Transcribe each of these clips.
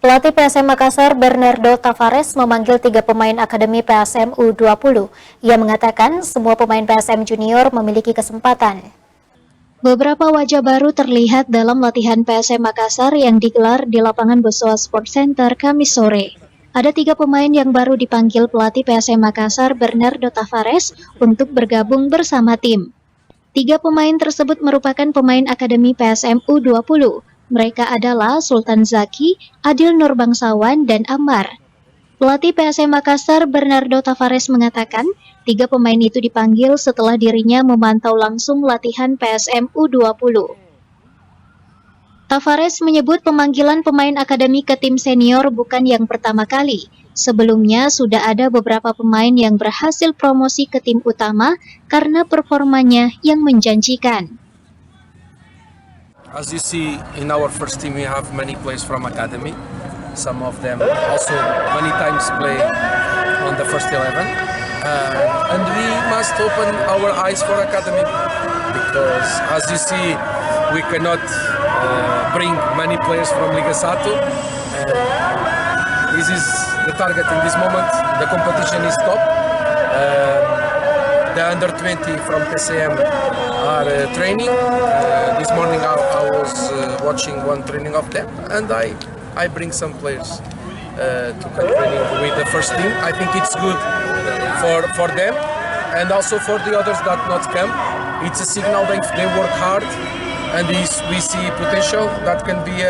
Pelatih PSM Makassar Bernardo Tavares memanggil 3 pemain akademi PSM U20. Ia mengatakan semua pemain PSM Junior memiliki kesempatan. Beberapa wajah baru terlihat dalam latihan PSM Makassar yang digelar di lapangan Bosowa Sport Center Kamis sore. Ada 3 pemain yang baru dipanggil pelatih PSM Makassar Bernardo Tavares untuk bergabung bersama tim. 3 pemain tersebut merupakan pemain akademi PSM U20. Mereka adalah Sultan Zaki, Adil Nurbangsawan, dan Ammar. Pelatih PSM Makassar Bernardo Tavares mengatakan, 3 pemain itu dipanggil setelah dirinya memantau langsung latihan PSM U20. Tavares menyebut pemanggilan pemain akademi ke tim senior bukan yang pertama kali. Sebelumnya sudah ada beberapa pemain yang berhasil promosi ke tim utama karena performanya yang menjanjikan. As you see, in our first team we have many players from academy. Some of them also many times play on the first 11. And we must open our eyes for academy because as you see, we cannot bring many players from Liga 1. This is the target in this moment. The competition is top. The under 20 from PCM are training. This morning I was watching one training of them, and I bring some players to come training with the first team. I think it's good for them and also for the others that not come. It's a signal that if they work hard and we see potential that can be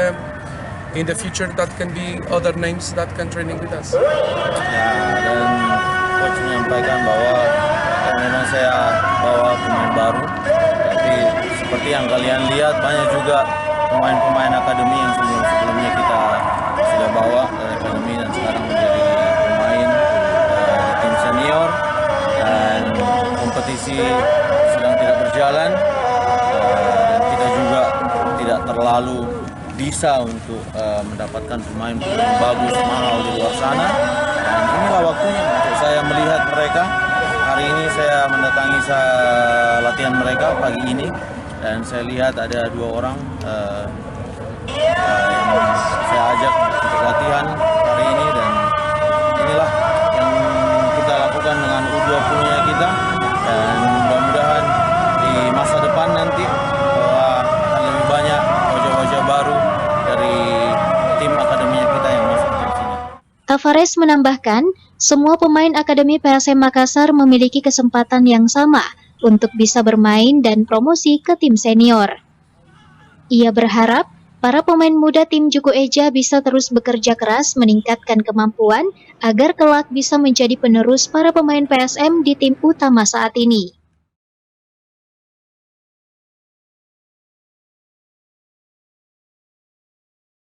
in the future, that can be other names that can training with us. Ya, dan coach menyampaikan bahwa memang saya bawa pemain baru, tapi seperti yang kalian lihat banyak juga pemain-pemain akademi yang sebelumnya kita sudah bawa dari akademi dan sekarang menjadi pemain di tim senior, dan kompetisi sedang tidak berjalan dan kita juga tidak terlalu bisa untuk mendapatkan pemain bagus mahal di luar sana, dan inilah waktunya untuk saya melihat mereka. Hari ini saya mendatangi latihan mereka pagi ini dan saya lihat ada 2 orang yang saya ajak untuk latihan hari ini, dan inilah yang kita lakukan dengan U20-nya kita, dan mudah-mudahan di masa depan nanti bahwa akan lebih banyak wajah-wajah baru dari tim akademinya kita yang masuk ke sini. Tavares menambahkan, semua pemain akademi PSM Makassar memiliki kesempatan yang sama untuk bisa bermain dan promosi ke tim senior. Ia berharap para pemain muda tim Juku Eja bisa terus bekerja keras meningkatkan kemampuan agar kelak bisa menjadi penerus para pemain PSM di tim utama saat ini.